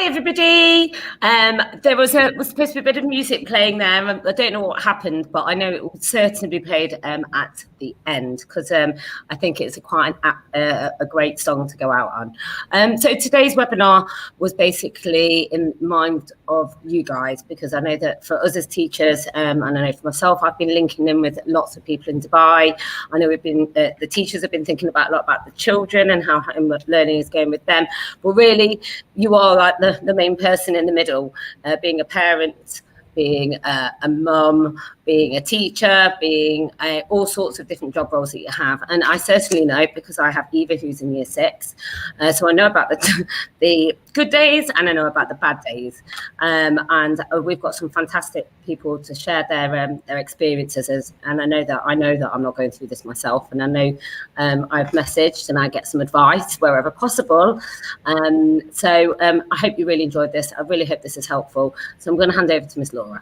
Hi everybody. There was supposed to be a bit of music playing there. I don't know what happened, but I know it will certainly be played at the end because I think it's quite a great song to go out on. So today's webinar was basically in mind of you guys, because I know that for us as teachers, and I know for myself, I've been linking in with lots of people in Dubai. I know the teachers have been thinking a lot about the children and how learning is going with them. But really, you are like the main person in the middle, being a parent, being a mum, being a teacher, being all sorts of different job roles that you have. And I certainly know, because I have Eva who's in year 6, so I know about the good days and I know about the bad days. And we've got some fantastic people to share their experiences. And I know that I'm not going through this myself. And I know I've messaged and I get some advice wherever possible. So I hope you really enjoyed this. I really hope this is helpful. So I'm going to hand over to Miss Laura.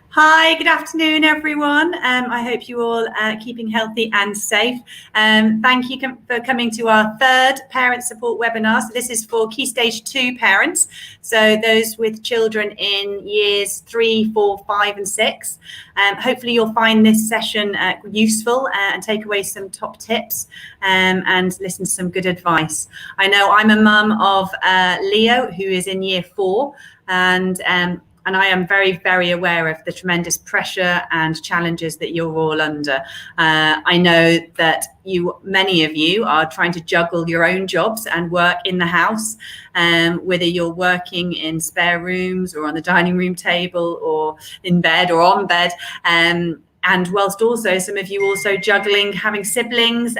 Hi, good afternoon, everyone. I hope you all are keeping healthy and safe. Thank you for coming to our 3rd parent support webinar. So this is for Key Stage 2 parents, so those with children in years 3, 4, 5 and 6. Hopefully you'll find this session useful and take away some top tips and listen to some good advice. I know I'm a mum of Leo, who is in year 4, and I am very, very aware of the tremendous pressure and challenges that you're all under. I know that many of you are trying to juggle your own jobs and work in the house, whether you're working in spare rooms or on the dining room table or in bed or on bed. And whilst also some of you also juggling having siblings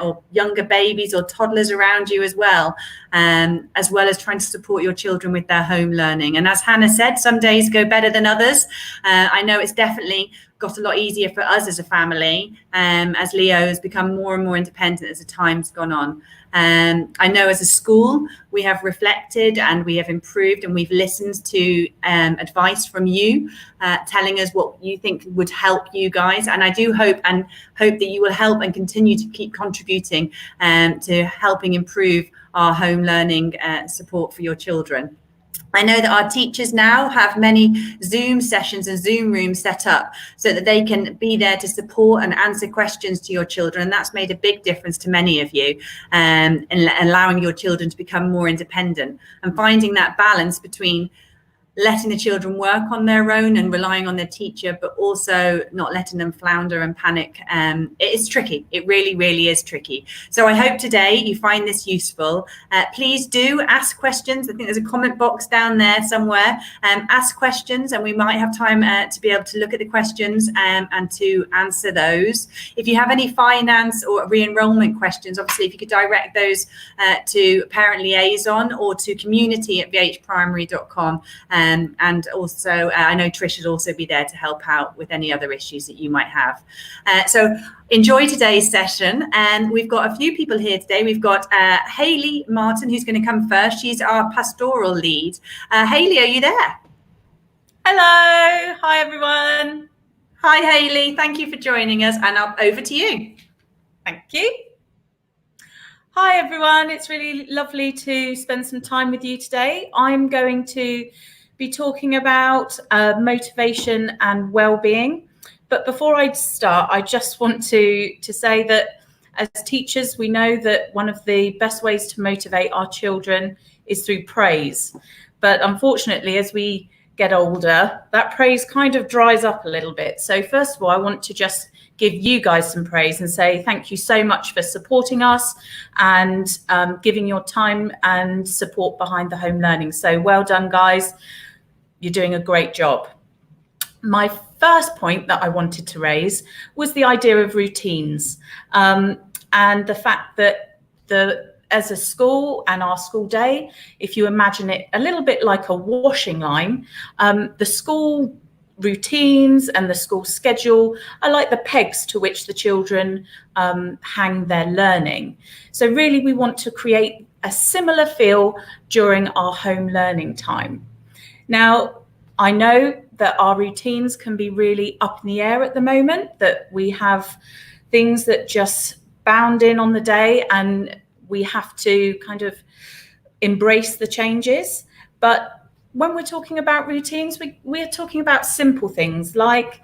or younger babies or toddlers around you as well as trying to support your children with their home learning. And as Hannah said, some days go better than others. I know it's definitely got a lot easier for us as a family as Leo has become more and more independent as the time's gone on. I know as a school we have reflected and we have improved, and we've listened to advice from you telling us what you think would help you guys, and I do hope that you will help and continue to keep contributing to helping improve our home learning support for your children. I know that our teachers now have many Zoom sessions and Zoom rooms set up so that they can be there to support and answer questions to your children. And that's made a big difference to many of you in allowing your children to become more independent and finding that balance between letting the children work on their own and relying on their teacher, but also not letting them flounder and panic. It is tricky. It really, really is tricky. So I hope today you find this useful. Please do ask questions. I think there's a comment box down there somewhere. Ask questions and we might have time to be able to look at the questions and to answer those. If you have any finance or re-enrollment questions, obviously if you could direct those to parent liaison or to community@vhprimary.com. And also, I know Trish will also be there to help out with any other issues that you might have. So enjoy today's session. And we've got a few people here today. We've got Hayley Martin, who's going to come first. She's our pastoral lead. Hayley, are you there? Hello. Hi, everyone. Hi, Hayley. Thank you for joining us. And over to you. Thank you. Hi, everyone. It's really lovely to spend some time with you today. I'm going to be talking about motivation and well-being. But before I start, I just want to say that as teachers, we know that one of the best ways to motivate our children is through praise. But unfortunately, as we get older, that praise kind of dries up a little bit. So first of all, I want to just give you guys some praise and say thank you so much for supporting us and giving your time and support behind the home learning. So well done, guys. You're doing a great job. My first point that I wanted to raise was the idea of routines and the fact that as a school and our school day, if you imagine it a little bit like a washing line, the school routines and the school schedule are like the pegs to which the children hang their learning. So really we want to create a similar feel during our home learning time. Now, I know that our routines can be really up in the air at the moment, that we have things that just bound in on the day and we have to kind of embrace the changes. But when we're talking about routines, we're talking about simple things like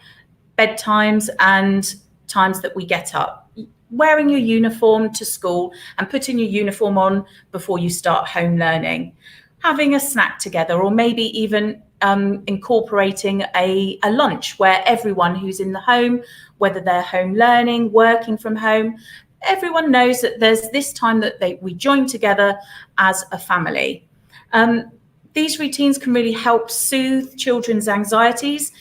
bedtimes and times that we get up, wearing your uniform to school and putting your uniform on before you start home learning, having a snack together, or maybe even incorporating a lunch where everyone who's in the home, whether they're home learning, working from home, everyone knows that there's this time that we join together as a family. These routines can really help soothe children's anxieties.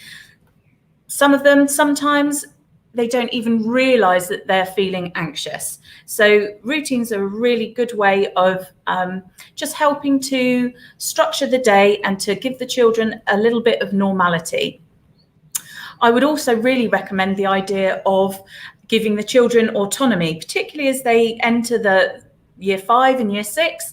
Some of them, sometimes they don't even realize that they're feeling anxious. So routines are a really good way of just helping to structure the day and to give the children a little bit of normality. I would also really recommend the idea of giving the children autonomy, particularly as they enter the year 5 and year 6.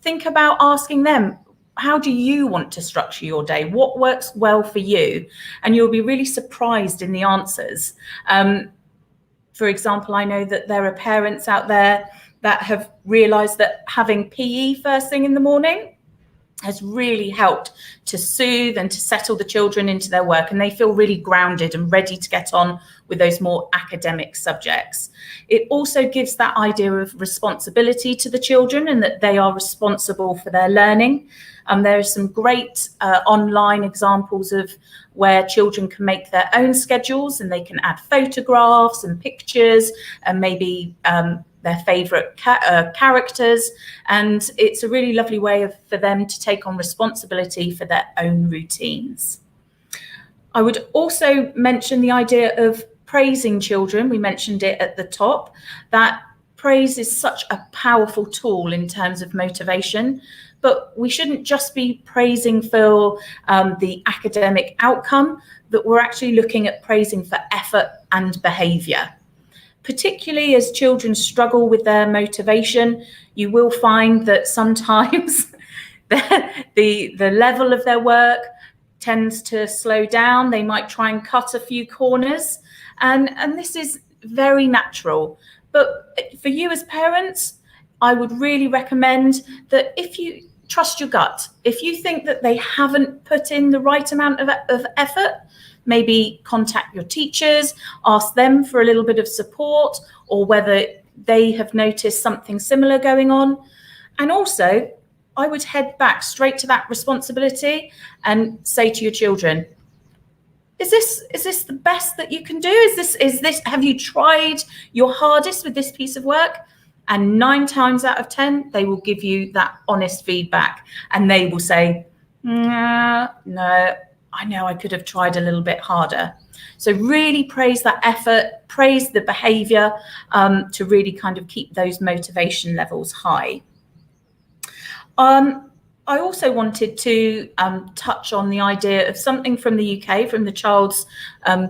Think about asking them, how do you want to structure your day? What works well for you? And you'll be really surprised in the answers. For example, I know that there are parents out there that have realized that having PE first thing in the morning has really helped to soothe and to settle the children into their work, and they feel really grounded and ready to get on with those more academic subjects. It also gives that idea of responsibility to the children and that they are responsible for their learning. There are some great online examples of where children can make their own schedules, and they can add photographs and pictures and maybe their favourite characters, and it's a really lovely way for them to take on responsibility for their own routines. I would also mention the idea of praising children. We mentioned it at the top, that praise is such a powerful tool in terms of motivation, but we shouldn't just be praising for the academic outcome, but we're actually looking at praising for effort and behaviour. Particularly as children struggle with their motivation, you will find that sometimes the level of their work tends to slow down. They might try and cut a few corners, and this is very natural. But for you as parents, I would really recommend that if you trust your gut, if you think that they haven't put in the right amount of effort, maybe contact your teachers, ask them for a little bit of support, or whether they have noticed something similar going on. And also, I would head back straight to that responsibility and say to your children, is this the best that you can do? Is this have you tried your hardest with this piece of work? And 9 times out of 10, they will give you that honest feedback, and they will say, no, I know I could have tried a little bit harder. So really praise that effort, praise the behaviour to really kind of keep those motivation levels high. I also wanted to touch on the idea of something from the UK, from the Child's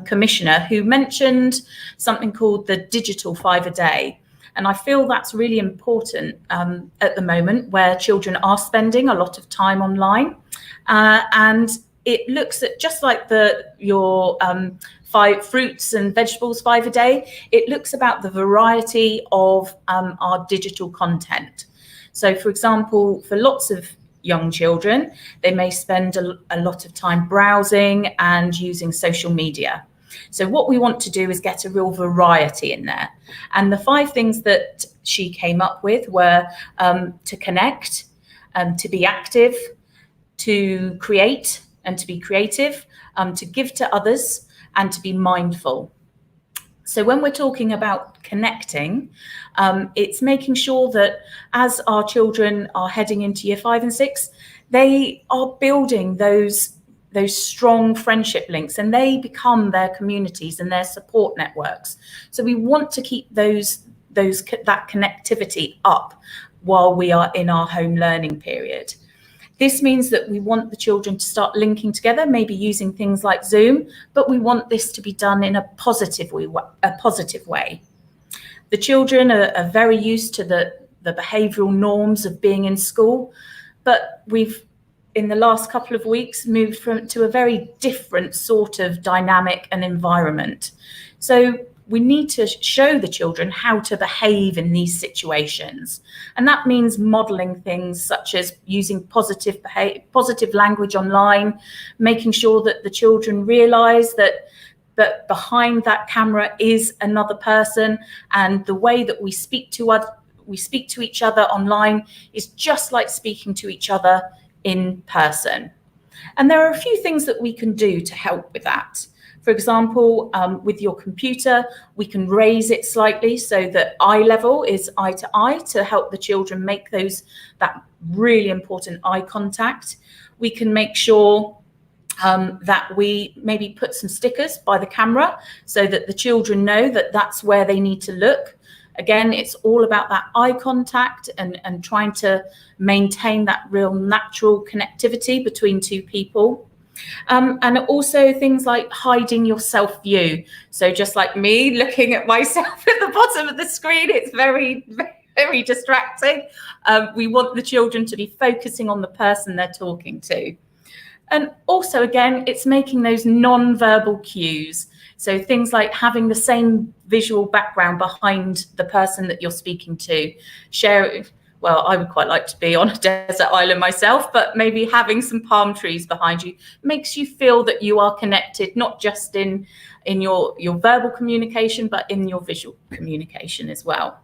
Commissioner, who mentioned something called the digital 5 a day. And I feel that's really important at the moment, where children are spending a lot of time online. And it looks at, just like your 5 fruits and vegetables 5 a day, it looks about the variety of our digital content. So, for example, for lots of young children, they may spend a lot of time browsing and using social media. So what we want to do is get a real variety in there. And the 5 things that she came up with were to connect, to be active, to create and to be creative, to give to others, and to be mindful. So when we're talking about connecting, it's making sure that as our children are heading into year 5 and 6, they are building those strong friendship links, and they become their communities and their support networks. So we want to keep that connectivity up while we are in our home learning period. This means that we want the children to start linking together, maybe using things like Zoom, but we want this to be done in a positive way. The children are very used to the behavioural norms of being in school, but we've, in the last couple of weeks, moved to a very different sort of dynamic and environment. So we need to show the children how to behave in these situations. And that means modeling things such as using positive language online, making sure that the children realize that behind that camera is another person, and the way that we speak to each other online is just like speaking to each other in person. And there are a few things that we can do to help with that. For example, with your computer, we can raise it slightly so that eye level is eye to eye to help the children make that really important eye contact. We can make sure that we maybe put some stickers by the camera so that the children know that that's where they need to look. Again, it's all about that eye contact and trying to maintain that real natural connectivity between two people. And also things like hiding your self-view. So just like me looking at myself at the bottom of the screen, it's very, very distracting. We want the children to be focusing on the person they're talking to. And also, again, it's making those non-verbal cues. So things like having the same visual background behind the person that you're speaking to. Well, I would quite like to be on a desert island myself, but maybe having some palm trees behind you makes you feel that you are connected, not just in your verbal communication, but in your visual communication as well.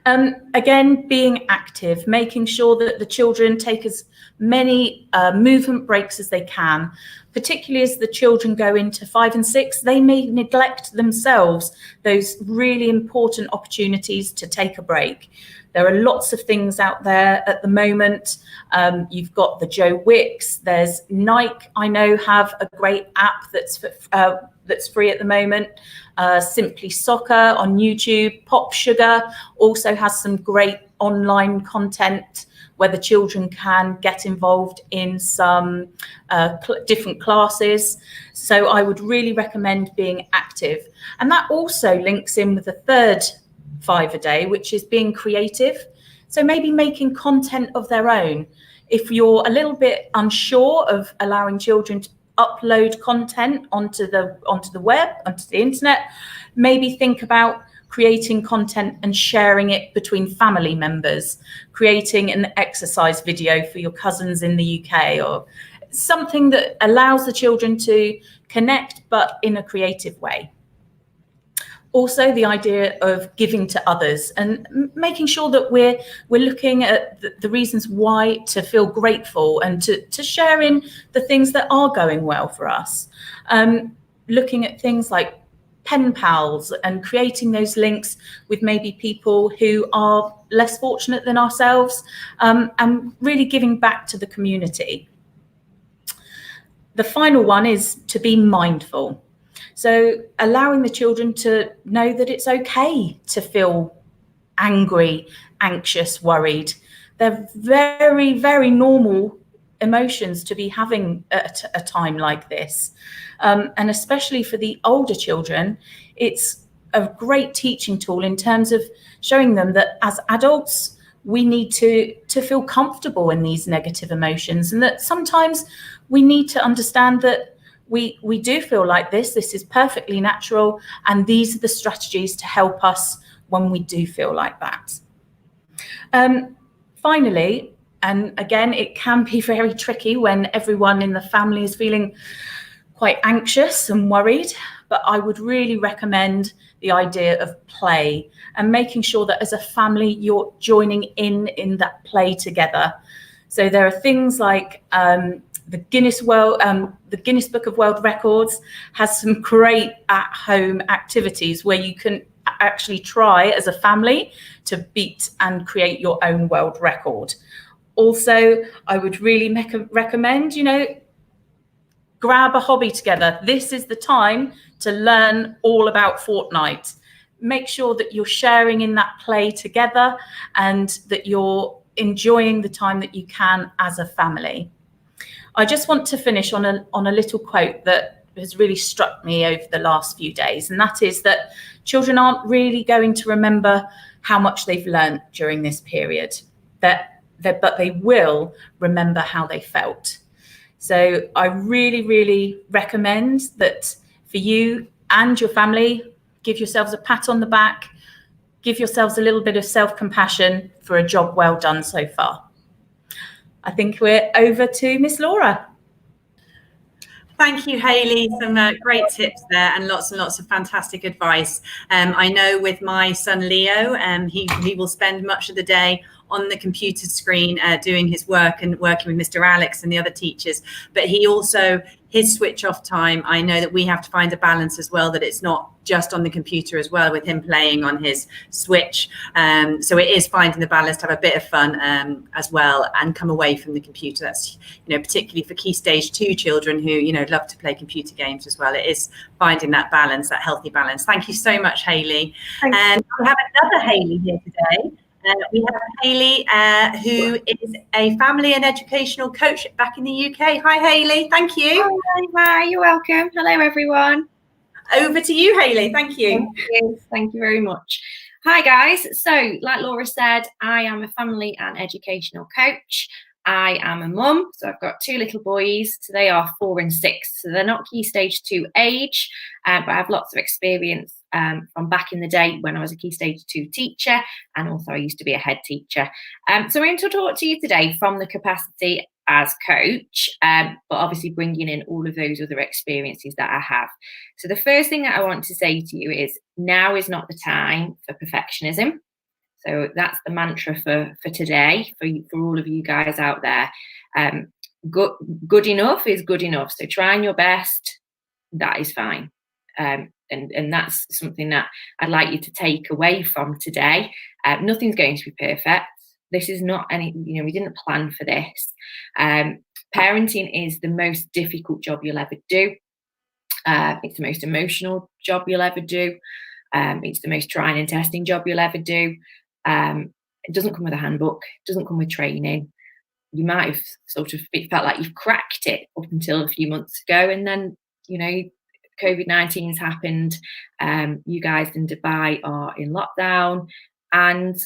Again, being active, making sure that the children take as many movement breaks as they can, particularly as the children go into 5 and 6, they may neglect themselves those really important opportunities to take a break. There are lots of things out there at the moment. You've got the Joe Wicks, there's Nike, I know, have a great app that's free at the moment. Simply Soccer on YouTube. Pop Sugar also has some great online content where the children can get involved in some different classes. So I would really recommend being active. And that also links in with the third 5 a day, which is being creative. So maybe making content of their own. If you're a little bit unsure of allowing children to upload content onto the web, onto the internet, maybe think about creating content and sharing it between family members, creating an exercise video for your cousins in the UK, or something that allows the children to connect, but in a creative way. Also, the idea of giving to others and making sure that we're looking at the reasons why to feel grateful and to share in the things that are going well for us. Looking at things like pen pals and creating those links with maybe people who are less fortunate than ourselves, and really giving back to the community. The final one is to be mindful. So allowing the children to know that it's okay to feel angry, anxious, worried. They're very, very normal emotions to be having at a time like this. And especially for the older children, it's a great teaching tool in terms of showing them that as adults, we need to feel comfortable in these negative emotions, and that sometimes we need to understand that we do feel like this is perfectly natural, and these are the strategies to help us when we do feel like that. Finally, and again, it can be very tricky when everyone in the family is feeling quite anxious and worried, but I would really recommend the idea of play and making sure that as a family you're joining in that play together. So there are things like the Guinness Book of World Records has some great at-home activities where you can actually try as a family to beat and create your own world record. Also, I would really recommend, grab a hobby together. This is the time to learn all about Fortnite. Make sure that you're sharing in that play together and that you're enjoying the time that you can as a family. I just want to finish on a little quote that has really struck me over the last few days, and that is that children aren't really going to remember how much they've learned during this period, but they will remember how they felt. So I really, really recommend that for you and your family, give yourselves a pat on the back, give yourselves a little bit of self-compassion for a job well done so far. I think we're over to Miss Laura. Thank you, Hayley. Some great tips there and lots of fantastic advice. I know with my son Leo, he will spend much of the day on the computer screen doing his work and working with Mr. Alex and the other teachers. But he also, his switch off time, I know that we have to find a balance as well, that it's not just on the computer as well, with him playing on his Switch. So it is finding the balance to have a bit of fun as well and come away from the computer. That's, particularly for Key Stage 2 children who, love to play computer games as well. It is finding that balance, that healthy balance. Thank you so much, Hayley. And we have another Hayley here today. We have Hayley, who is a family and educational coach back in the UK. Hi, Hayley. Thank you. Hi, you're welcome. Hello, everyone. Over to you, Hayley. Thank you. Thank you very much. Hi, guys. So, like Laura said, I am a family and educational coach. I am a mum, so I've got 2 little boys. So they are 4 and 6. So they're not Key Stage 2 age, but I have lots of experience from back in the day when I was a Key Stage 2 teacher, and also I used to be a head teacher. So I'm going to talk to you today from the capacity as coach, but obviously bringing in all of those other experiences that I have. So the first thing that I want to say to you is now is not the time for perfectionism. So that's the mantra for today, for all of you guys out there. Good enough is good enough. So trying your best, that is fine. And that's something that I'd like you to take away from today. Nothing's going to be perfect. This is not any, we didn't plan for this. Parenting is the most difficult job you'll ever do. It's the most emotional job you'll ever do. It's the most trying and testing job you'll ever do. It doesn't come with a handbook, it doesn't come with training. You might have sort of felt like you've cracked it up until a few months ago, and then COVID-19 has happened. You guys in Dubai are in lockdown, and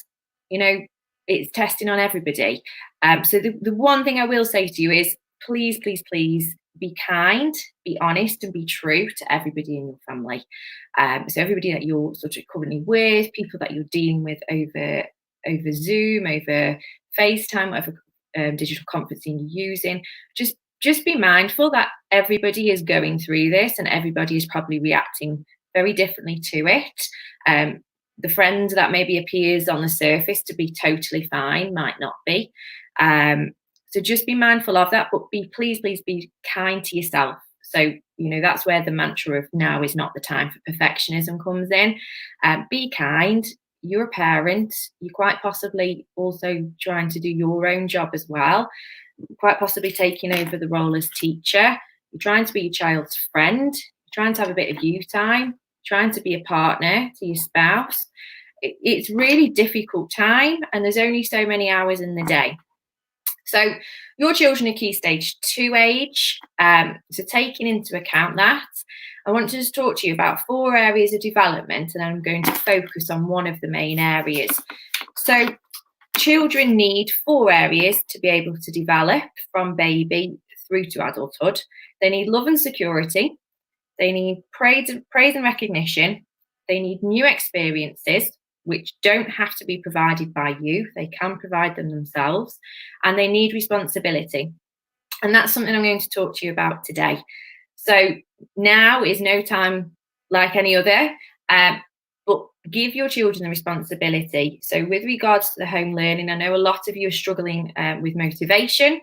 it's testing on everybody. So the one thing I will say to you is please be kind, be honest, and be true to everybody in your family. So everybody that you're sort of currently with, people that you're dealing with over Zoom, over FaceTime, whatever digital conferencing you're using, just be mindful that everybody is going through this and everybody is probably reacting very differently to it. The friend that maybe appears on the surface to be totally fine might not be. So just be mindful of that, but please be kind to yourself. So, that's where the mantra of now is not the time for perfectionism comes in. Be kind. You're a parent. You're quite possibly also trying to do your own job as well. Quite possibly taking over the role as teacher. You're trying to be your child's friend. You're trying to have a bit of you time. Trying to be a partner to your spouse. It's really difficult time, and there's only so many hours in the day. So your children are Key Stage 2 age. So taking into account that, I want to just talk to you about 4 areas of development, and I'm going to focus on one of the main areas. So children need 4 areas to be able to develop from baby through to adulthood. They need love and security. They need praise and recognition. They need new experiences, which don't have to be provided by you. They can provide them themselves. And they need responsibility. And that's something I'm going to talk to you about today. So now is no time like any other, but give your children the responsibility. So with regards to the home learning, I know a lot of you are struggling with motivation.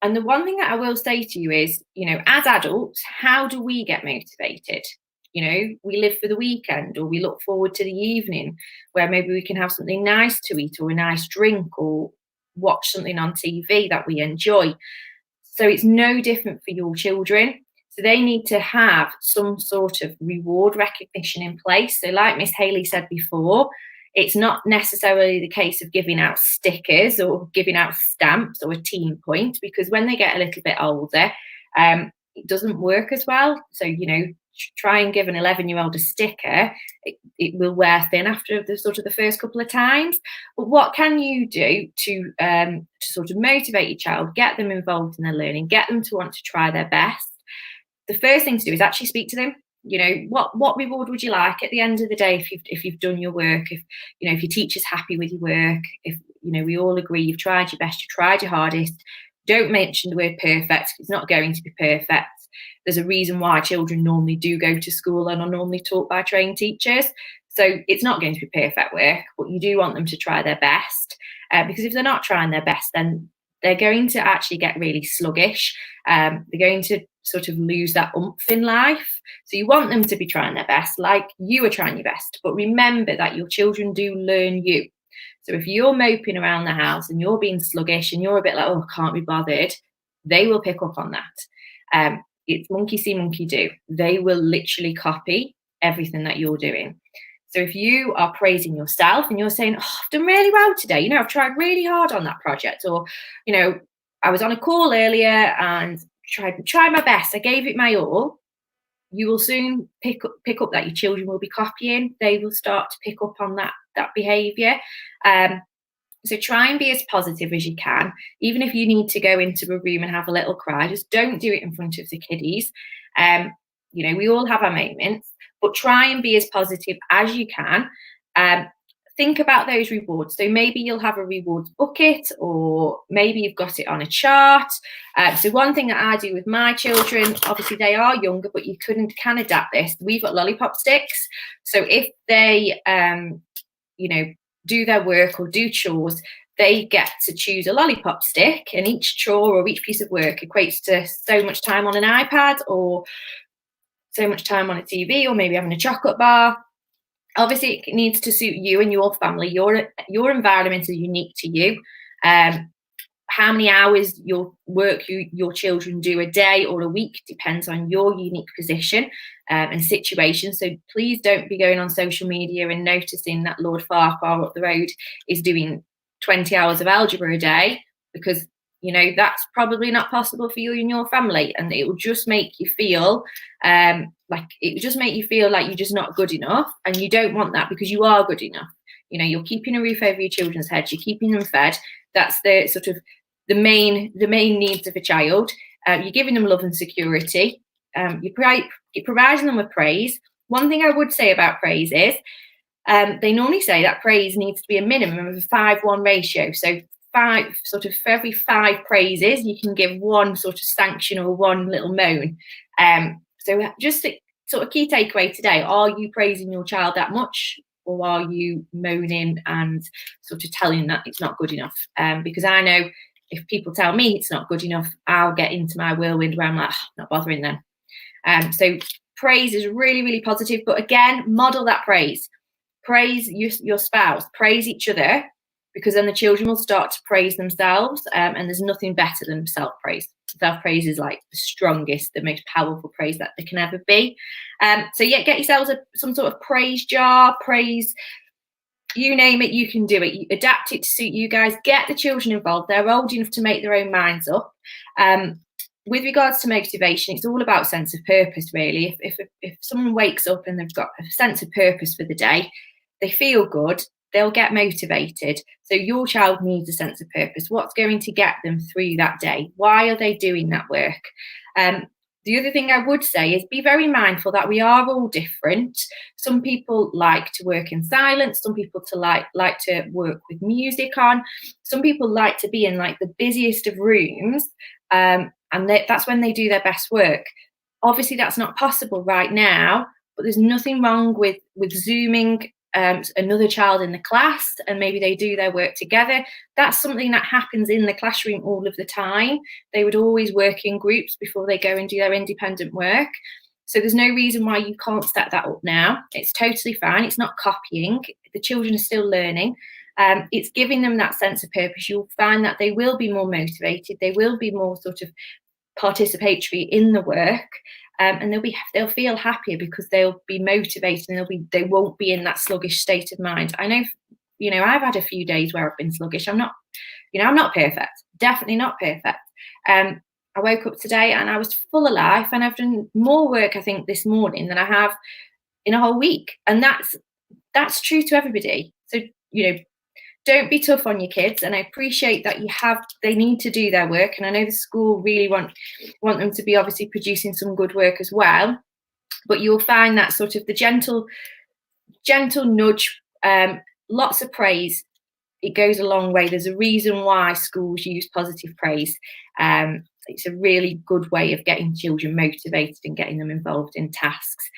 And the one thing that I will say to you is, as adults, how do we get motivated? We live for the weekend, or we look forward to the evening where maybe we can have something nice to eat, or a nice drink, or watch something on TV that we enjoy. So it's no different for your children. So they need to have some sort of reward recognition in place. So like Miss Hayley said before, it's not necessarily the case of giving out stickers or giving out stamps or a team point, because when they get a little bit older, it doesn't work as well. So, try and give an 11-year-old a sticker, it will wear thin after the first couple of times. But what can you do to sort of motivate your child, get them involved in their learning, get them to want to try their best? The first thing to do is actually speak to them. what reward would you like at the end of the day if you've done your work, if your teacher's happy with your work, if we all agree you've tried your best, you've tried your hardest. Don't mention the word perfect. It's not going to be perfect. There's a reason why children normally do go to school and are normally taught by trained teachers. So it's not going to be perfect work, but you do want them to try their best, because if they're not trying their best, then they're going to actually get really sluggish. They're going to sort of lose that oomph in life. So you want them to be trying their best, like you are trying your best. But remember that your children do learn you. So if you're moping around the house and you're being sluggish and you're a bit like, oh, can't be bothered, they will pick up on that. It's monkey see, monkey do. They will literally copy everything that you're doing. So if you are praising yourself and you're saying, oh, I've done really well today, I've tried really hard on that project, or, I was on a call earlier and tried my best, I gave it my all, you will soon pick up that your children will be copying. They will start to pick up on that behaviour. So try and be as positive as you can. Even if you need to go into a room and have a little cry, just don't do it in front of the kiddies. We all have our moments, but try and be as positive as you can. Think about those rewards. So maybe you'll have a rewards bucket, or maybe you've got it on a chart. So one thing that I do with my children, obviously they are younger, but you can adapt this. We've got lollipop sticks. So if they, do their work or do chores, they get to choose a lollipop stick, and each chore or each piece of work equates to so much time on an iPad, or so much time on a TV, or maybe having a chocolate bar. Obviously, it needs to suit you and your family. Your environment is unique to you. How many hours your children do a day or a week depends on your unique position and situation. So please don't be going on social media and noticing that Lord Farquhar up the road is doing 20 hours of algebra a day, because that's probably not possible for you and your family, and it will just make you feel like you're just not good enough, and you don't want that, because you are good enough. You're keeping a roof over your children's heads, you're keeping them fed. That's the sort of the main needs of a child. You're giving them love and security. You're providing them with praise. One thing I would say about praise is they normally say that praise needs to be a minimum of a 5-1 ratio. So for every 5 praises, you can give 1 sort of sanction or 1 little moan. So just a sort of key takeaway today: are you praising your child that much, or are you moaning and sort of telling that it's not good enough? Because I know if people tell me it's not good enough, I'll get into my whirlwind where I'm like, not bothering them. So praise is really, really positive. But again, model that praise. Praise your spouse, praise each other, because then the children will start to praise themselves, and there's nothing better than self-praise. Self-praise is like the strongest, the most powerful praise that there can ever be. So get yourselves some sort of praise jar, praise, you name it, you can do it. You adapt it to suit you guys. Get the children involved. They're old enough to make their own minds up. With regards to motivation, it's all about sense of purpose, really. If someone wakes up and they've got a sense of purpose for the day, they feel good, they'll get motivated. So your child needs a sense of purpose. What's going to get them through that day? Why are they doing that work? The other thing I would say is be very mindful that we are all different. Some people like to work in silence. Some people like to work with music on. Some people like to be in like the busiest of rooms, and that's when they do their best work. Obviously, that's not possible right now, but there's nothing wrong with Zooming another child in the class, and maybe they do their work together. That's something that happens in the classroom all of the time. They would always work in groups before they go and do their independent work. So there's no reason why you can't set that up now. It's totally fine. It's not copying. The children are still learning. It's giving them that sense of purpose. You'll find that they will be more motivated. They will be more sort of participatory in the work. And they'll feel happier because they'll be motivated, and they won't be in that sluggish state of mind. I know, I've had a few days where I've been sluggish. I'm not perfect, definitely not perfect. I woke up today and I was full of life, and I've done more work, I think, this morning than I have in a whole week. And that's true to everybody. So, don't be tough on your kids, and I appreciate that they need to do their work, and I know the school really want them to be obviously producing some good work as well. but you'll find that sort of the gentle nudge, lots of praise, it goes a long way. There's a reason why schools use positive praise. It's a really good way of getting children motivated and getting them involved in tasks.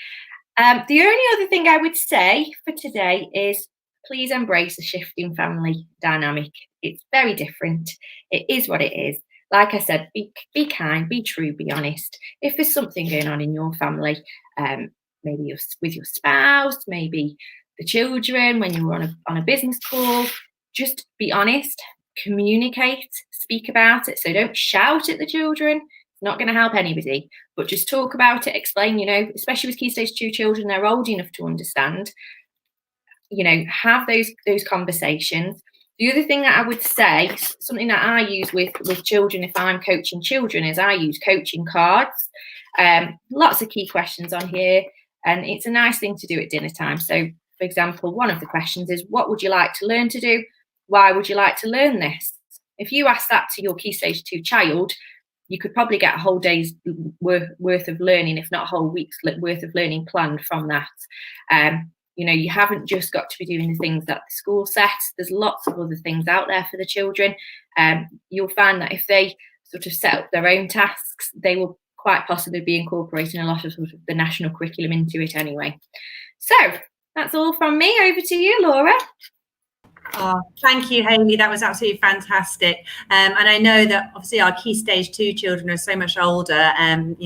The only other thing I would say for today is please embrace the shifting family dynamic. It's very different. It is what it is. Like I said, be kind, be true, be honest. If there's something going on in your family, maybe with your spouse, maybe the children, when you're on a business call, just be honest, communicate, speak about it. So don't shout at the children. It's not going to help anybody, but just talk about it, explain, especially with Key Stage 2 children, they're old enough to understand, have those conversations. The other thing that I would say, something that I use with children if I'm coaching children, is I use coaching cards. Lots of key questions on here, and it's a nice thing to do at dinner time. So, for example, one of the questions is, what would you like to learn to do? Why would you like to learn this? If you ask that to your Key Stage 2 child, you could probably get a whole day's worth of learning, if not a whole week's worth of learning planned from that. You haven't just got to be doing the things that the school sets. There's lots of other things out there for the children. You'll find that if they sort of set up their own tasks, they will quite possibly be incorporating a lot of sort of the national curriculum into it anyway. So that's all from me. Over to you, Laura. Oh, thank you, Hayley. That was absolutely fantastic. And I know that obviously our Key Stage 2 children are so much older, than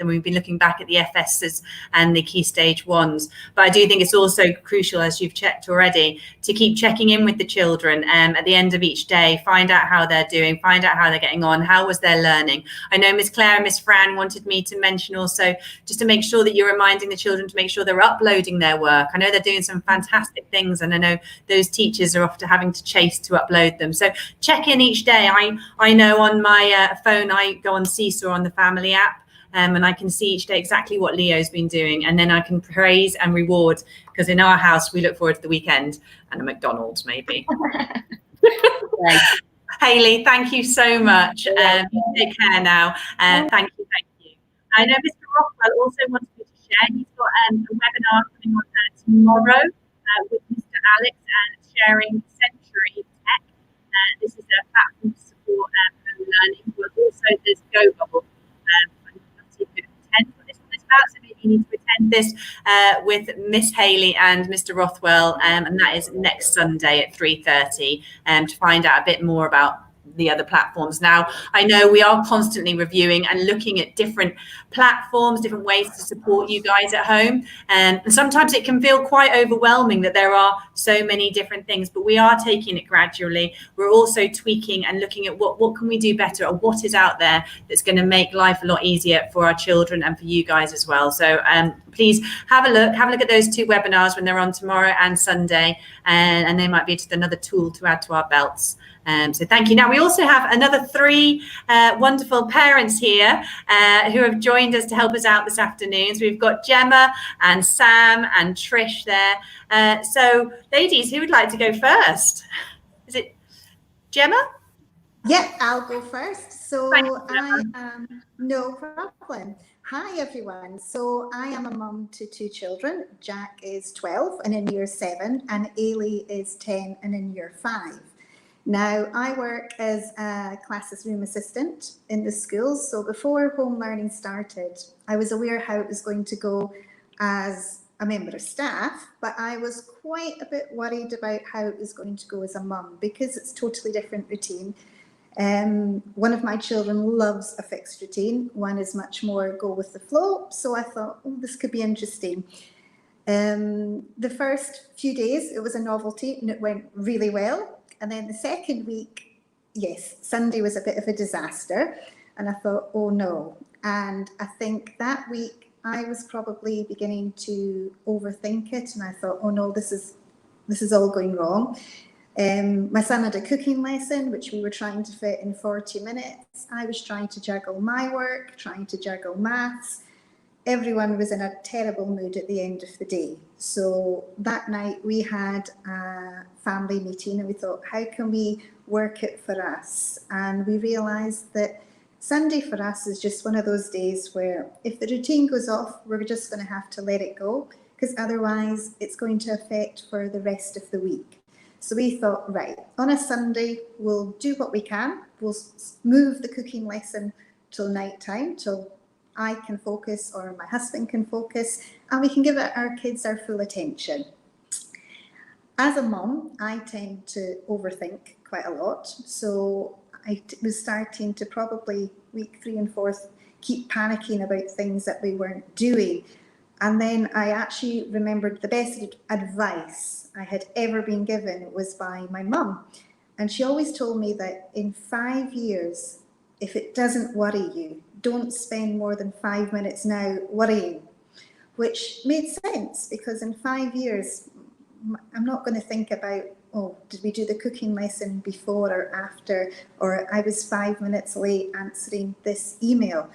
we've been looking back at the FSs and the Key Stage 1s. But I do think it's also crucial, as you've checked already, to keep checking in with the children at the end of each day, find out how they're doing, find out how they're getting on, how was their learning. I know Miss Claire and Miss Fran wanted me to mention also just to make sure that you're reminding the children to make sure they're uploading their work. I know they're doing some fantastic things, and I know those teachers are after having to chase to upload them. So check in each day. I know on my phone, I go on Seesaw on the family app, and I can see each day exactly what Leo's been doing, and then I can praise and reward, because in our house we look forward to the weekend and a McDonald's maybe. Hayley, thank you so much. Take care now. Thank you. I know Mr. Rothwell also wants me to share. He's got a webinar coming on tomorrow with Mr. Alex and sharing Century Tech. This is a platform to support home learning. But also there's Go Bubble. I'm not sure if you can attend what this one is about, so maybe you need to attend this with Miss Hayley and Mr. Rothwell, and that is next Sunday at 3:30 to find out a bit more about the other platforms. Now, I know we are constantly reviewing and looking at different platforms, different ways to support you guys at home. And sometimes it can feel quite overwhelming that there are so many different things, but we are taking it gradually. We're also tweaking and looking at what can we do better, or what is out there that's going to make life a lot easier for our children and for you guys as well. So please have a look at those two webinars when they're on tomorrow and Sunday, and they might be just another tool to add to our belts. So thank you. Now, we also have another 3 wonderful parents here who have joined us to help us out this afternoon. So we've got Gemma and Sam and Trish there. So ladies, who would like to go first? Is it Gemma? Yeah, I'll go first. So no problem. Hi, everyone. So I am a mum to 2 children. Jack is 12 and in year 7, and Hayley is 10 and in year 5. Now, I work as a classroom assistant in the schools. So before home learning started, I was aware how it was going to go as a member of staff, but I was quite a bit worried about how it was going to go as a mum, because it's totally different routine. One of my children loves a fixed routine. One is much more go with the flow. So I thought, oh, this could be interesting. The first few days, it was a novelty and it went really well. And then the second week, yes, Sunday was a bit of a disaster. And I thought, oh no. And I think that week I was probably beginning to overthink it. And I thought, oh no, this is all going wrong. My son had a cooking lesson, which we were trying to fit in 40 minutes. I was trying to juggle my work, trying to juggle maths. Everyone was in a terrible mood at the end of the day. So that night we had a family meeting and we thought, how can we work it for us? And we realised that Sunday for us is just one of those days where if the routine goes off, we're just going to have to let it go, because otherwise it's going to affect for the rest of the week. So we thought, right, on a Sunday, we'll do what we can. We'll move the cooking lesson till night time, till I can focus or my husband can focus, and we can give our kids our full attention. As a mum, I tend to overthink quite a lot. So I was starting to probably week 3 and 4 keep panicking about things that we weren't doing. And then I actually remembered the best advice I had ever been given was by my mum. And she always told me that in 5 years, if it doesn't worry you, don't spend more than 5 minutes now worrying, which made sense, because in 5 years, I'm not going to think about, oh, did we do the cooking lesson before or after, or I was 5 minutes late answering this email.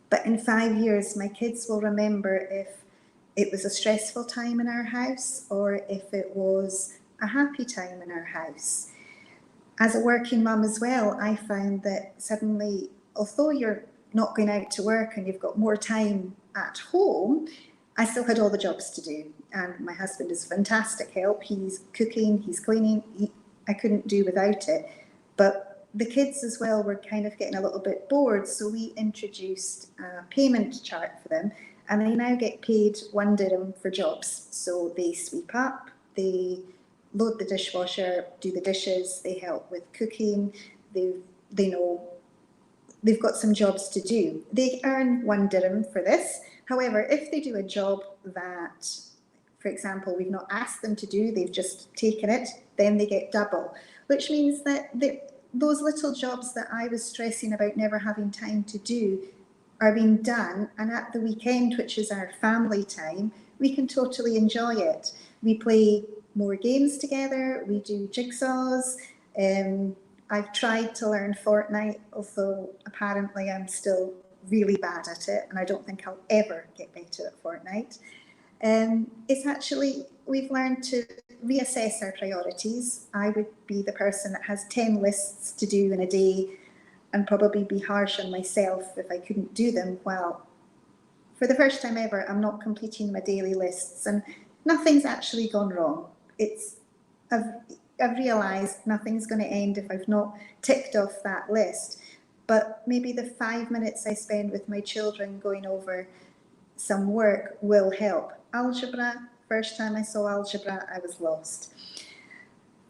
But in 5 years, my kids will remember if it was a stressful time in our house or if it was a happy time in our house. As a working mum as well, I found that suddenly, although you're not going out to work and you've got more time at home, I still had all the jobs to do. And my husband is fantastic help. He's cooking, he's cleaning. I couldn't do without it. But the kids as well were kind of getting a little bit bored. So we introduced a payment chart for them. And they now get paid 1 dirham for jobs. So they sweep up, they load the dishwasher, do the dishes, they help with cooking, they know they've got some jobs to do. They earn 1 dirham for this. However, if they do a job that, for example, we've not asked them to do, they've just taken it, then they get double, which means that those little jobs that I was stressing about never having time to do are being done, and at the weekend, which is our family time, we can totally enjoy it. We play more games together, we do jigsaws. I've tried to learn Fortnite, although apparently I'm still really bad at it, and I don't think I'll ever get better at Fortnite. It's actually, we've learned to reassess our priorities. I would be the person that has 10 lists to do in a day and probably be harsh on myself if I couldn't do them. Well, for the first time ever, I'm not completing my daily lists, and nothing's actually gone wrong. I've realised nothing's going to end if I've not ticked off that list. But maybe the 5 minutes I spend with my children going over some work will help. Algebra, first time I saw algebra, I was lost.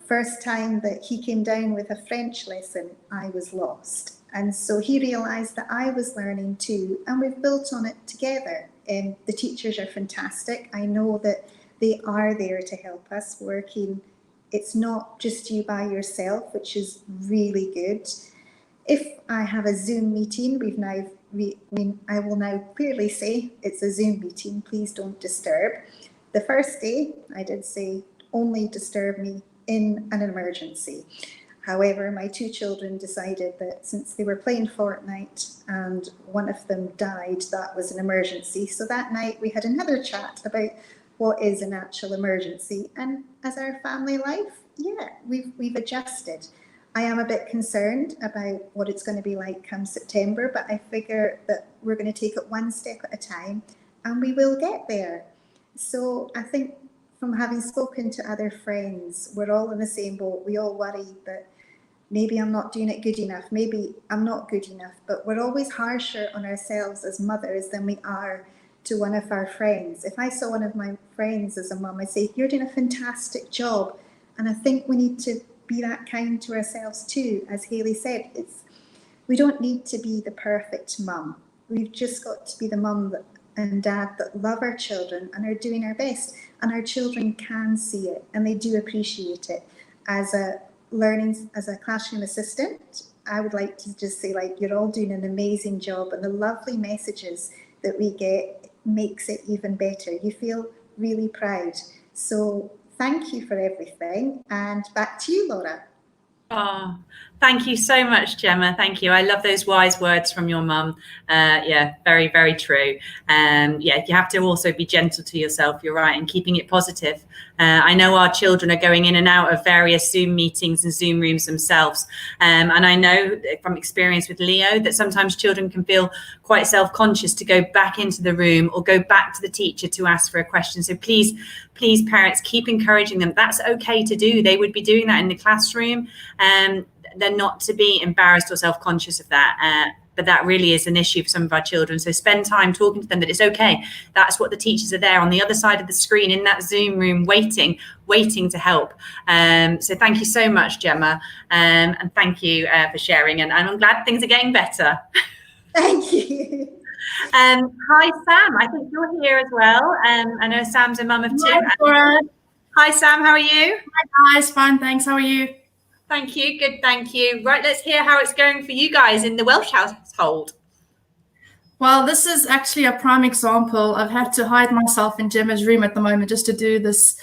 First time that he came down with a French lesson, I was lost. And so he realised that I was learning too, and we've built on it together. The teachers are fantastic. I know that they are there to help us working. It's not just you by yourself, which is really good. If I have a Zoom meeting, I will now clearly say it's a Zoom meeting, please don't disturb. The first day, I did say, only disturb me in an emergency. However, my 2 children decided that since they were playing Fortnite and one of them died, that was an emergency. So that night we had another chat about what is an actual emergency. And as our family life, yeah, we've adjusted. I am a bit concerned about what it's going to be like come September, but I figure that we're going to take it one step at a time and we will get there. So I think from having spoken to other friends, we're all in the same boat. We all worry that maybe I'm not doing it good enough, maybe I'm not good enough, but we're always harsher on ourselves as mothers than we are to one of our friends. If I saw one of my friends as a mum, I'd say, you're doing a fantastic job. And I think we need to be that kind to ourselves too. As Hayley said, we don't need to be the perfect mum. We've just got to be the mum and dad that love our children and are doing our best. And our children can see it and they do appreciate it. As a classroom assistant, I would like to just say, you're all doing an amazing job, and the lovely messages that we get makes it even better. You feel really proud. So thank you for everything, and back to you, Laura. Thank you so much, Gemma. Thank you. I love those wise words from your mum. Yeah, very, very true. Yeah, you have to also be gentle to yourself. You're right, and keeping it positive. I know our children are going in and out of various Zoom meetings and Zoom rooms themselves. And I know from experience with Leo that sometimes children can feel quite self-conscious to go back into the room or go back to the teacher to ask for a question. So please, parents, keep encouraging them. That's okay to do. They would be doing that in the classroom. They're not to be embarrassed or self-conscious of that. But that really is an issue for some of our children. So spend time talking to them that it's okay. That's what the teachers are there on the other side of the screen in that Zoom room waiting to help. So thank you so much, Gemma. And thank you for sharing. And I'm glad things are getting better. Thank you. Hi, Sam. I think you're here as well. I know Sam's a mum of two. Hi, Sam. How are you? Hi, guys. Fine, thanks. How are you? Thank you. Good, thank you. Right, let's hear how it's going for you guys in the Welsh household. Well, this is actually a prime example. I've had to hide myself in Gemma's room at the moment just to do this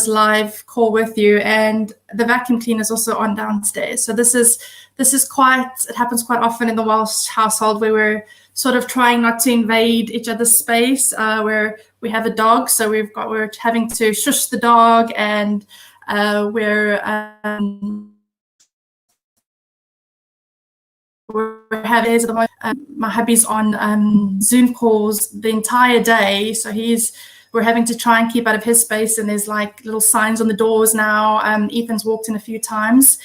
live call with you, and the vacuum cleaner is also on downstairs. So this is it happens quite often in the Welsh household where we're sort of trying not to invade each other's space. Where we have a dog, so we're having to shush the dog, and we're having at the moment. My hubby's on Zoom calls the entire day, so we're having to try and keep out of his space, and there's like little signs on the doors now. Ethan's walked in a few times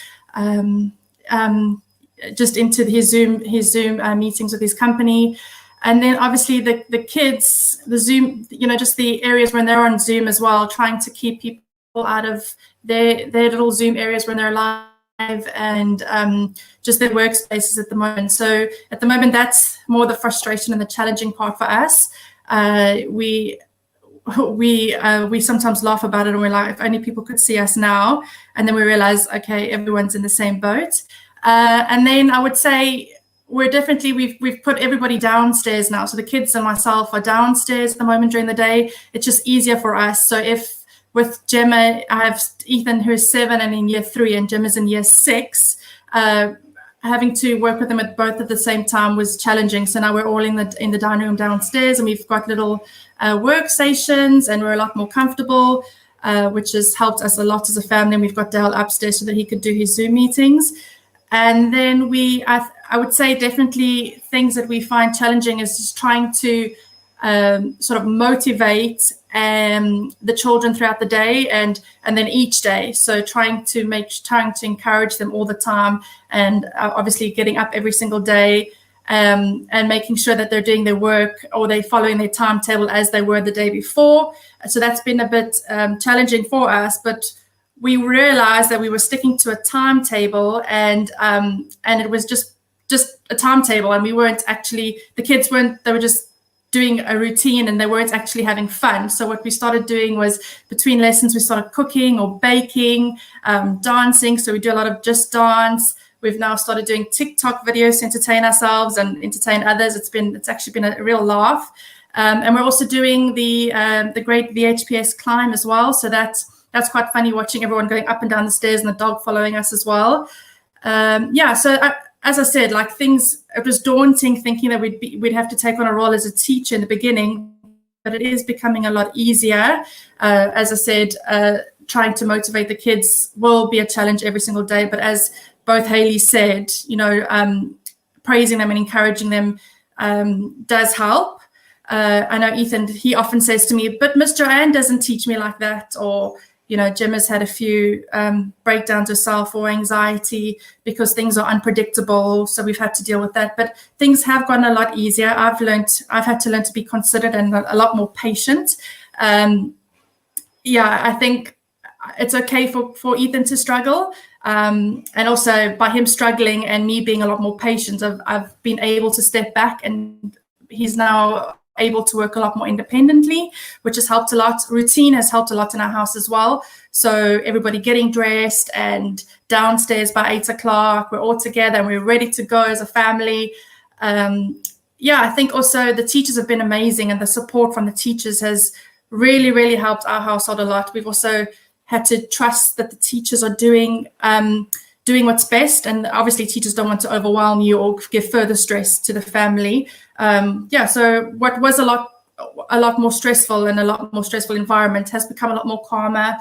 just into his Zoom meetings with his company. And then obviously the kids, the Zoom, just the areas when they're on Zoom as well, trying to keep people out of their little Zoom areas when they're live, and just their workspaces at the moment. So at the moment, that's more the frustration and the challenging part for us. We sometimes laugh about it, and we're like, if only people could see us now. And then we realize, okay, everyone's in the same boat. And then I would say we've put everybody downstairs now. So the kids and myself are downstairs at the moment during the day. It's just easier for us. So if with Gemma, I have Ethan who's 7 and in year 3, and Gemma's in year 6. Having to work with them at both at the same time was challenging. So now we're all in the dining room downstairs, and we've got little workstations, and we're a lot more comfortable, which has helped us a lot as a family. And we've got Dale upstairs so that he could do his Zoom meetings. And then I would say definitely things that we find challenging is just trying to sort of motivate the children throughout the day and then each day. So trying to encourage them all the time, and obviously getting up every single day and making sure that they're doing their work or they're following their timetable as they were the day before. So that's been a bit challenging for us, but we realized that we were sticking to a timetable, and it was just a timetable, and we weren't actually, the kids weren't, they were just doing a routine and they weren't actually having fun. So what we started doing was between lessons, we started cooking or baking, dancing. So we do a lot of just dance. We've now started doing TikTok videos to entertain ourselves and entertain others. It's actually been a real laugh. And we're also doing the great VHPS climb as well. So that's quite funny, watching everyone going up and down the stairs and the dog following us as well. As I said, it was daunting thinking that we'd have to take on a role as a teacher in the beginning, but it is becoming a lot easier. As I said, trying to motivate the kids will be a challenge every single day, but as both Hayley said, praising them and encouraging them does help. I know Ethan, he often says to me, but Miss Joanne doesn't teach me like that, or Gemma's had a few breakdowns herself or anxiety because things are unpredictable. So we've had to deal with that. But things have gotten a lot easier. I've had to learn to be considerate and a lot more patient. I think it's okay for Ethan to struggle. And also by him struggling and me being a lot more patient, I've been able to step back, and he's now able to work a lot more independently, which has helped a lot. Routine has helped a lot in our house as well. So everybody getting dressed and downstairs by 8 o'clock, we're all together and we're ready to go as a family. I think also the teachers have been amazing, and the support from the teachers has really, really helped our household a lot. We've also had to trust that the teachers are doing doing what's best. And obviously teachers don't want to overwhelm you or give further stress to the family. So what was a lot more stressful and a lot more stressful environment has become a lot more calmer.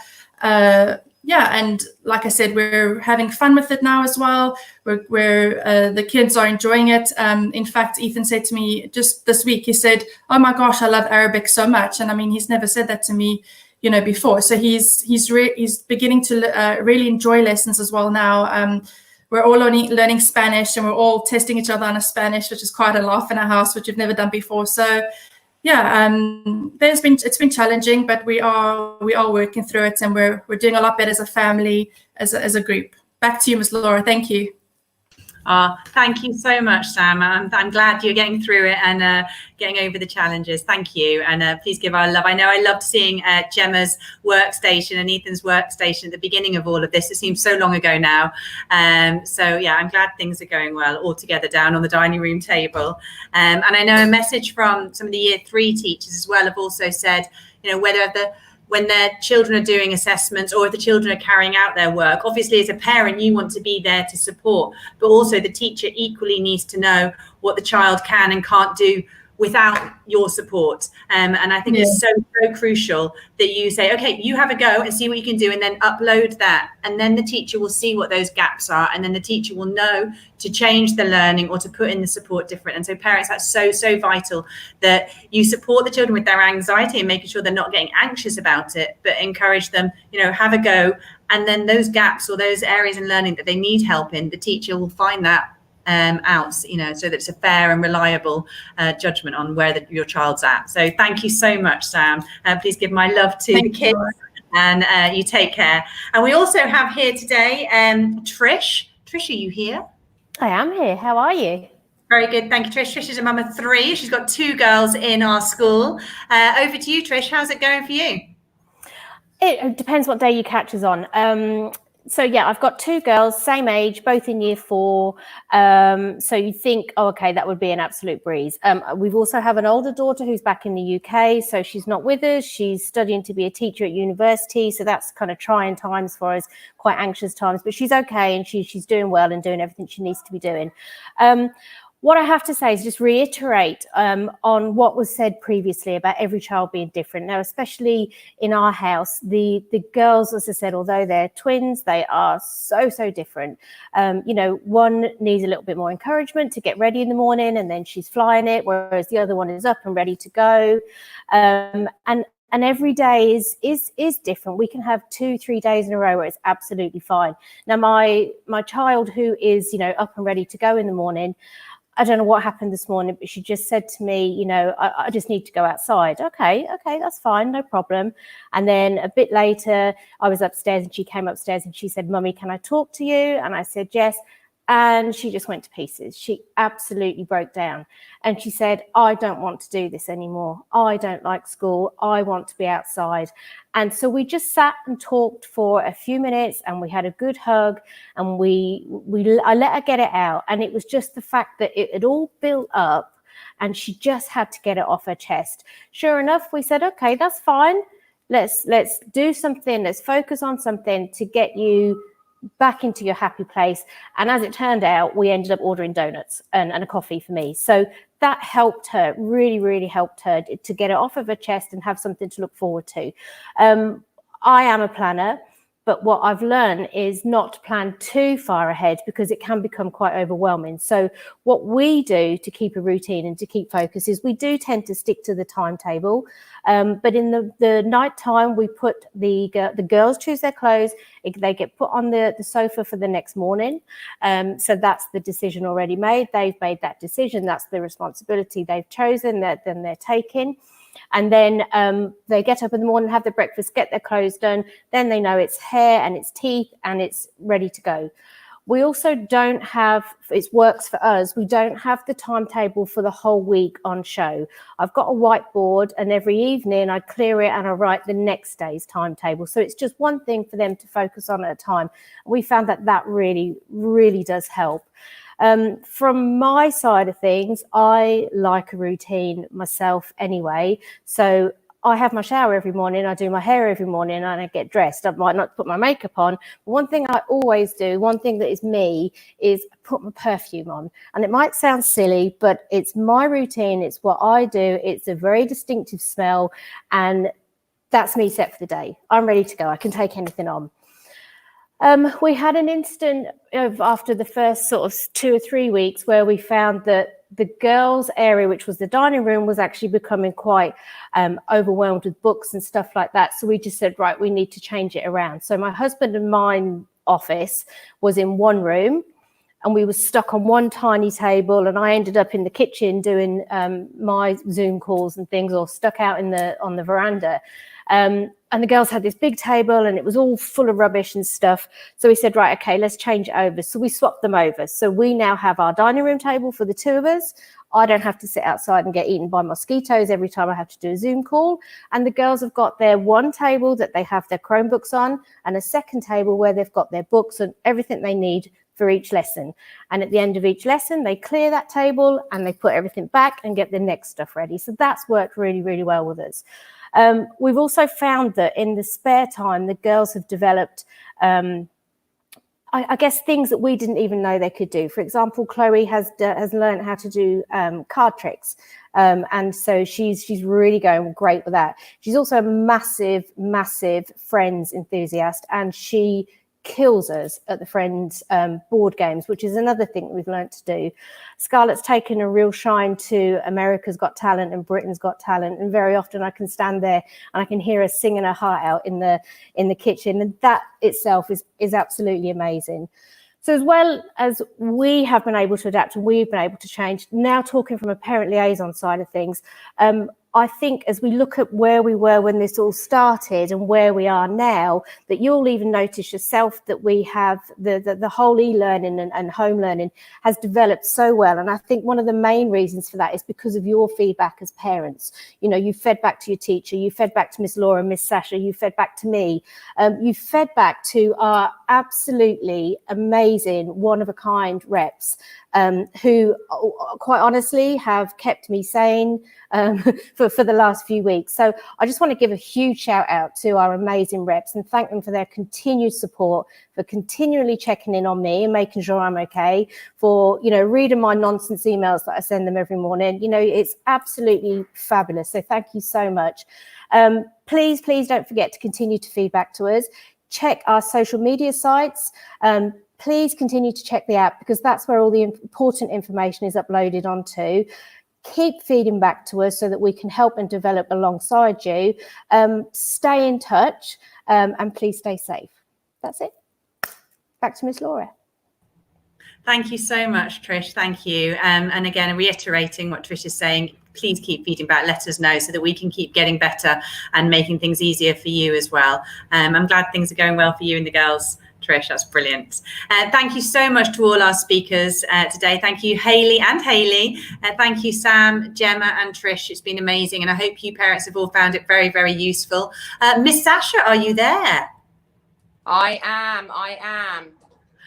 And like I said, we're having fun with it now as well. The kids are enjoying it. In fact, Ethan said to me just this week, he said, "Oh my gosh, I love Arabic so much." And I mean, he's never said that to me, before. So he's beginning to really enjoy lessons as well now. We're all learning Spanish, and we're all testing each other on a Spanish, which is quite a laugh in our house, which we've never done before. So it's been challenging, but we are working through it, and we're doing a lot better as a family, as a group. Back to you, Ms. Laura. Thank you. Thank you so much, Sam. I'm glad you're getting through it and getting over the challenges. Thank you. And please give our love. I know I loved seeing Gemma's workstation and Ethan's workstation at the beginning of all of this. It seems so long ago now. I'm glad things are going well all together down on the dining room table. And I know a message from some of the Year 3 teachers as well have also said, when their children are doing assessments or if the children are carrying out their work, obviously as a parent, you want to be there to support, but also the teacher equally needs to know what the child can and can't do without your support. And I think it's so crucial that you say, okay, you have a go and see what you can do, and then upload that. And then the teacher will see what those gaps are. And then the teacher will know to change the learning or to put in the support different. And so parents, that's so, so vital that you support the children with their anxiety and making sure they're not getting anxious about it, but encourage them, have a go. And then those gaps or those areas in learning that they need help in, the teacher will find that out, so that it's a fair and reliable judgment on where your child's at. So thank you so much, Sam. Please give my love to the kids, and you take care. And we also have here today Trish. Trish, are you here? I am here. How are you? Very good. Thank you, Trish. Trish is a mum of 3. She's got 2 girls in our school. Over to you, Trish. How's it going for you? It depends what day you catch us on. I've got 2 girls, same age, both in Year 4. So you think, okay, that would be an absolute breeze. We've also have an older daughter who's back in the UK, so she's not with us. She's studying to be a teacher at university, so that's kind of trying times for us, quite anxious times. But she's okay, and she's doing well and doing everything she needs to be doing. What I have to say is just reiterate on what was said previously about every child being different. Now, especially in our house, the girls, as I said, although they're twins, they are so, so different. One needs a little bit more encouragement to get ready in the morning, and then she's flying it, whereas the other one is up and ready to go. And every day is different. We can have 2-3 days in a row where it's absolutely fine. Now, my child who is, up and ready to go in the morning, I don't know what happened this morning, but she just said to me, I just need to go outside. Okay, that's fine, no problem. And then a bit later, I was upstairs and she came upstairs and she said, "Mummy, can I talk to you?" And I said, "Yes." And she just went to pieces. She absolutely broke down. And she said, "I don't want to do this anymore. I don't like school. I want to be outside." And so we just sat and talked for a few minutes, and we had a good hug, and I let her get it out. And it was just the fact that it had all built up and she just had to get it off her chest. Sure enough, we said, okay, that's fine. Let's do something. Let's focus on something to get you back into your happy place. And as it turned out, we ended up ordering donuts and a coffee for me. So that helped her, really, really helped her to get it off of her chest and have something to look forward to. I am a planner, but what I've learned is not to plan too far ahead because it can become quite overwhelming. So what we do to keep a routine and to keep focus is we do tend to stick to the timetable. But in the night time, we put the girls choose their clothes. They get put on the sofa for the next morning. So that's the decision already made. They've made that decision. That's the responsibility they've chosen that then they're taking. And then they get up in the morning, have their breakfast, get their clothes done. Then they know it's hair and it's teeth and it's ready to go. We also don't have, it works for us, we don't have the timetable for the whole week on show. I've got a whiteboard and every evening I clear it and I write the next day's timetable. So it's just one thing for them to focus on at a time. We found that really, really does help. From my side of things, I like a routine myself anyway. So I have my shower every morning, I do my hair every morning, and I get dressed. I might not put my makeup on. But one thing I always do, one thing that is me, is put my perfume on. And it might sound silly, but it's my routine. It's what I do. It's a very distinctive smell. And that's me set for the day. I'm ready to go. I can take anything on. We had an instant after the first sort of 2 or 3 weeks where we found that the girls' area, which was the dining room, was actually becoming quite overwhelmed with books and stuff like that. So we just said, right, we need to change it around. So my husband and mine office was in one room, and we were stuck on one tiny table, and I ended up in the kitchen doing my Zoom calls and things, or stuck out on the veranda. And the girls had this big table, and it was all full of rubbish and stuff. So we said, right, okay, let's change it over. So we swapped them over. So we now have our dining room table for the two of us. I don't have to sit outside and get eaten by mosquitoes every time I have to do a Zoom call. And the girls have got their one table that they have their Chromebooks on, and a second table where they've got their books and everything they need for each lesson. And at the end of each lesson, they clear that table and they put everything back and get the next stuff ready. So that's worked really, really well with us. We've also found that in the spare time, the girls have developed, I guess, things that we didn't even know they could do. For example, Chloe has learned how to do card tricks. And so she's really going great with that. She's also a massive, massive Friends enthusiast, and she kills us at the Friends board games, which is another thing that we've learned to do. Scarlett's taken a real shine to America's Got Talent and Britain's Got Talent, and very often I can stand there and I can hear her singing her heart out in the kitchen, and that itself is absolutely amazing. So as well as we have been able to adapt and we've been able to change, now talking from a parent liaison side of things, I think as we look at where we were when this all started and where we are now, that you'll even notice yourself that we have the whole e-learning and home learning has developed so well. And I think one of the main reasons for that is because of your feedback as parents. You know, you fed back to your teacher, you fed back to Miss Laura, Miss Sasha, you fed back to me, you fed back to our absolutely amazing one-of-a-kind reps, who quite honestly have kept me sane for the last few weeks. So I just want to give a huge shout out to our amazing reps and thank them for their continued support, for continually checking in on me and making sure I'm okay, for, you know, reading my nonsense emails that I send them every morning. You know, it's absolutely fabulous. So thank you so much. Please don't forget to continue to feedback to us. Check our social media sites. Please continue to check the app, because that's where all the important information is uploaded onto. Keep feeding back to us so that we can help and develop alongside you. Stay in touch, and please stay safe. That's it. Back to Miss Laura. Thank you so much, Trish. Thank you. And again, reiterating what Trish is saying, please keep feeding back, let us know so that we can keep getting better and making things easier for you as well. I'm glad things are going well for you and the girls, Trish. That's brilliant. Thank you so much to all our speakers today. Thank you, Hayley and Hayley. Thank you, Sam, Gemma and Trish. It's been amazing. And I hope you parents have all found it very, very useful. Miss Sasha, are you there? I am.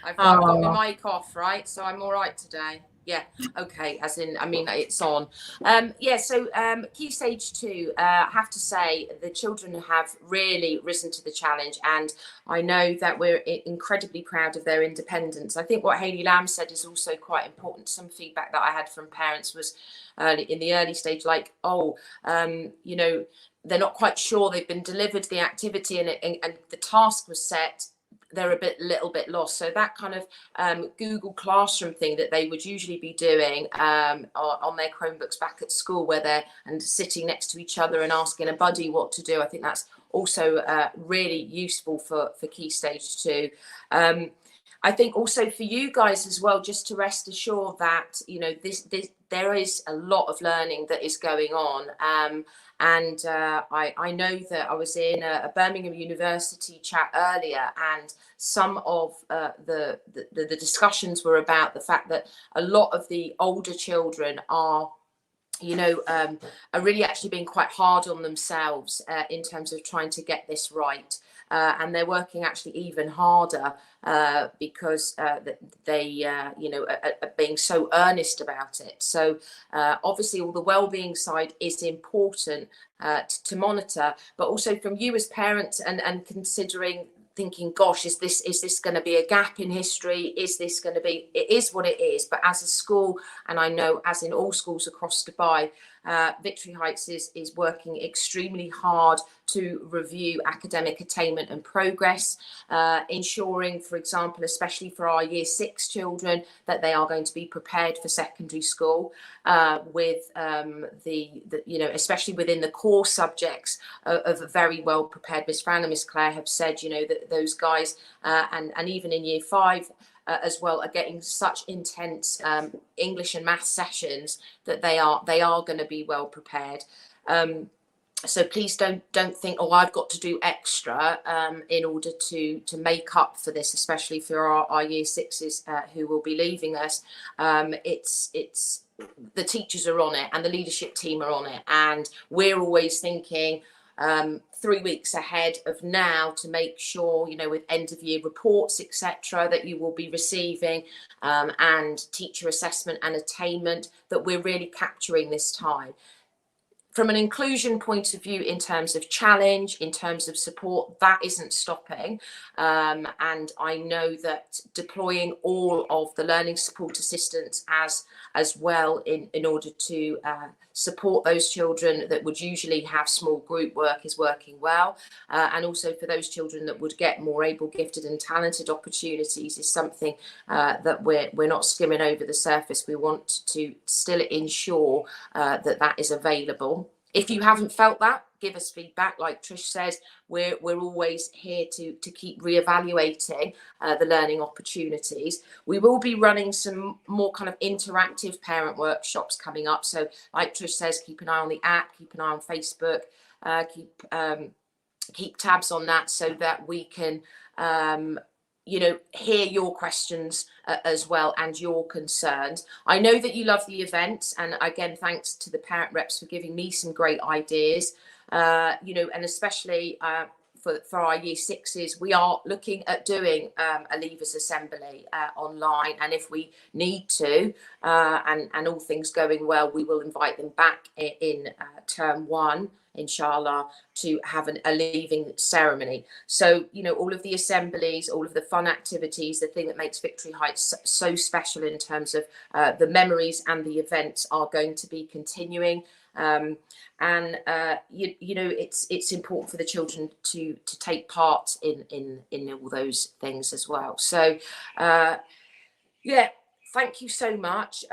I've got my mic off, right? So I'm all right today. Yeah. Okay. As in, I mean, it's on. So Key Stage 2, I have to say the children have really risen to the challenge, and I know that we're incredibly proud of their independence. I think what Hayley Lamb said is also quite important. Some feedback that I had from parents was in the early stage, like, you know, they're not quite sure they've been delivered the activity and the task was set. They're a little bit lost. So that kind of Google Classroom thing that they would usually be doing on their Chromebooks back at school, where they're sitting next to each other and asking a buddy what to do, I think that's also really useful for Key Stage 2. I think also for you guys as well, just to rest assured that, you know, there is a lot of learning that is going on. And I know that I was in a Birmingham University chat earlier, and some of the discussions were about the fact that a lot of the older children are are really actually being quite hard on themselves in terms of trying to get this right. And they're working actually even harder because they, are being so earnest about it. So obviously all the wellbeing side is important to monitor, but also from you as parents and considering, thinking, gosh, is this going to be a gap in history? Is this going to be, it is what it is. But as a school, and I know as in all schools across Dubai, Victory Heights is working extremely hard to review academic attainment and progress, ensuring, for example, especially for our Year 6 children, that they are going to be prepared for secondary school with especially within the core subjects of a very well prepared. Miss Fran and Miss Claire have said, that those guys and even in Year 5 as well are getting such intense English and maths sessions that they are going to be well prepared. So please don't think, oh, I've got to do extra in order to make up for this, especially for our Year 6s who will be leaving us. It's the teachers are on it and the leadership team are on it, and we're always thinking 3 weeks ahead of now to make sure, with end of year reports, etc., that you will be receiving and teacher assessment and attainment, that we're really capturing this time. From an inclusion point of view, in terms of challenge, in terms of support, that isn't stopping. And I know that deploying all of the learning support assistants as well in order to support those children that would usually have small group work is working well. And also for those children that would get more able, gifted and talented opportunities is something that we're not skimming over the surface. We want to still ensure that is available. If you haven't felt that, give us feedback. Like Trish says, we're always here to keep reevaluating the learning opportunities. We will be running some more kind of interactive parent workshops coming up. So like Trish says, keep an eye on the app, keep an eye on Facebook, keep tabs on that so that we can hear your questions as well and your concerns. I know that you love the event, and again, thanks to the parent reps for giving me some great ideas. And especially for our Year 6s, we are looking at doing a Leavers Assembly online, and if we need to, and all things going well, we will invite them back in term 1, inshallah, to have a leaving ceremony. So, all of the assemblies, all of the fun activities, the thing that makes Victory Heights so special in terms of the memories and the events are going to be continuing. It's important for the children to take part in all those things as well. So, thank you so much.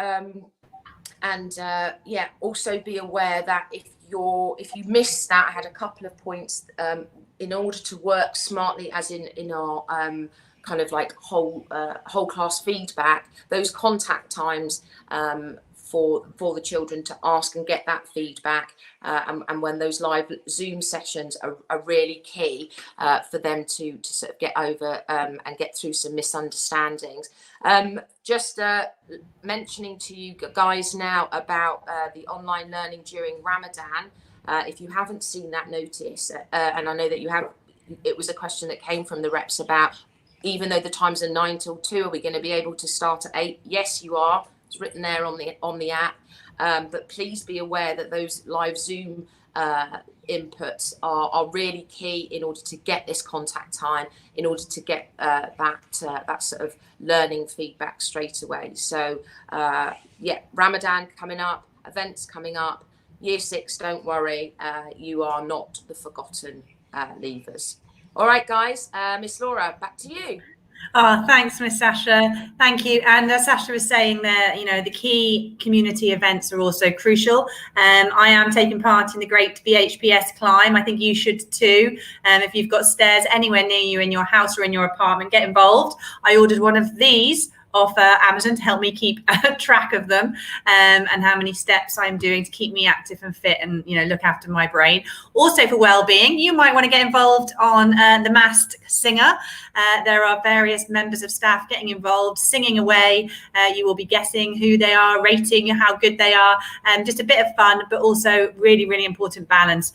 Also be aware that if you missed that, I had a couple of points in order to work smartly, as in our kind of like whole class feedback, those contact times for the children to ask and get that feedback, and when those live Zoom sessions are really key for them to sort of get over and get through some misunderstandings. Just mentioning to you guys now about the online learning during Ramadan. If you haven't seen that notice, and I know that you have, it was a question that came from the reps about, even though the times are 9 till 2, are we going to be able to start at 8? Yes, you are. It's written there on the app. But please be aware that those live Zoom inputs are really key in order to get this contact time, in order to get that sort of learning feedback straight away. So Ramadan coming up, events coming up, Year 6, don't worry, you are not the forgotten leavers. All right, guys, Miss Laura, back to you. Oh, thanks, Miss Sasha. Thank you. And as Sasha was saying there, the key community events are also crucial. I am taking part in the Great BHPS Climb. I think you should too. If you've got stairs anywhere near you in your house or in your apartment, get involved. I ordered one of these off Amazon to help me keep track of them, and how many steps I'm doing to keep me active and fit, and look after my brain. Also for Wellbeing, you might want to get involved on The Masked Singer. There are various members of staff getting involved, singing away. You will be guessing who they are, rating how good they are, just a bit of fun, but also really, really important balance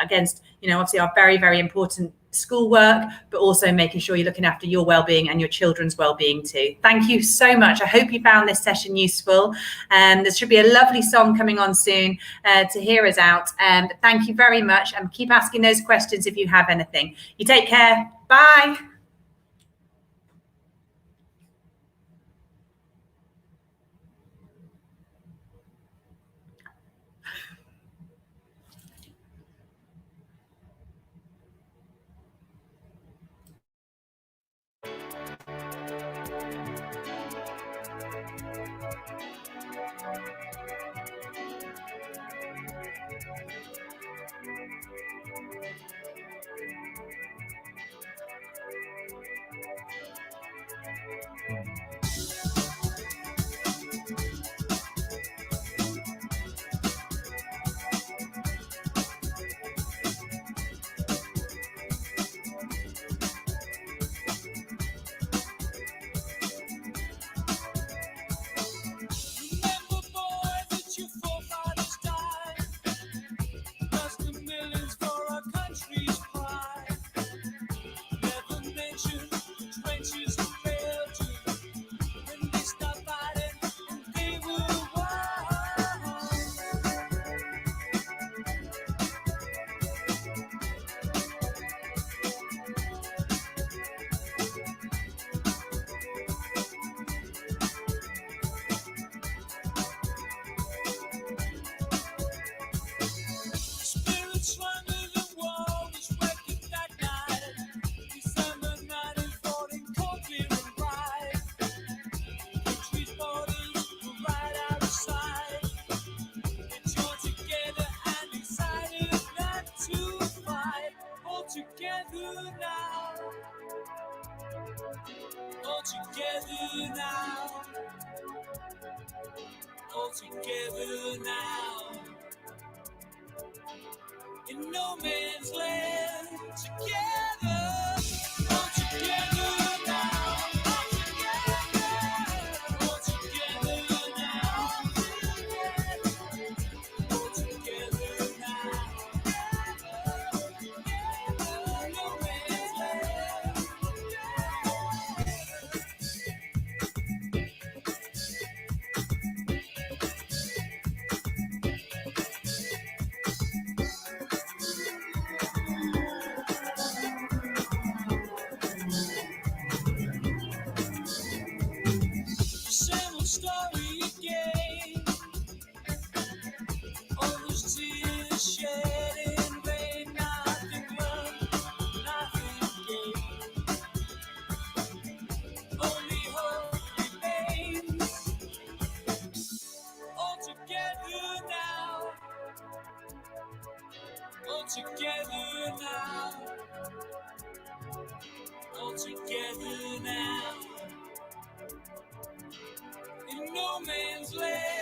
against, obviously our very, very important schoolwork, but also making sure you're looking after your well-being and your children's well-being too. Thank you so much. I hope you found this session useful. There should be a lovely song coming on soon to hear us out. But thank you very much, and keep asking those questions if you have anything. You take care. Bye. All together now, in no man's land, together, all together now, all together, all together now, all together now, no man's land. Story again. All those tears shed in vain, nothing learned, nothing gained. Only hope remains. All together now. All together now. All together now. In no man's land.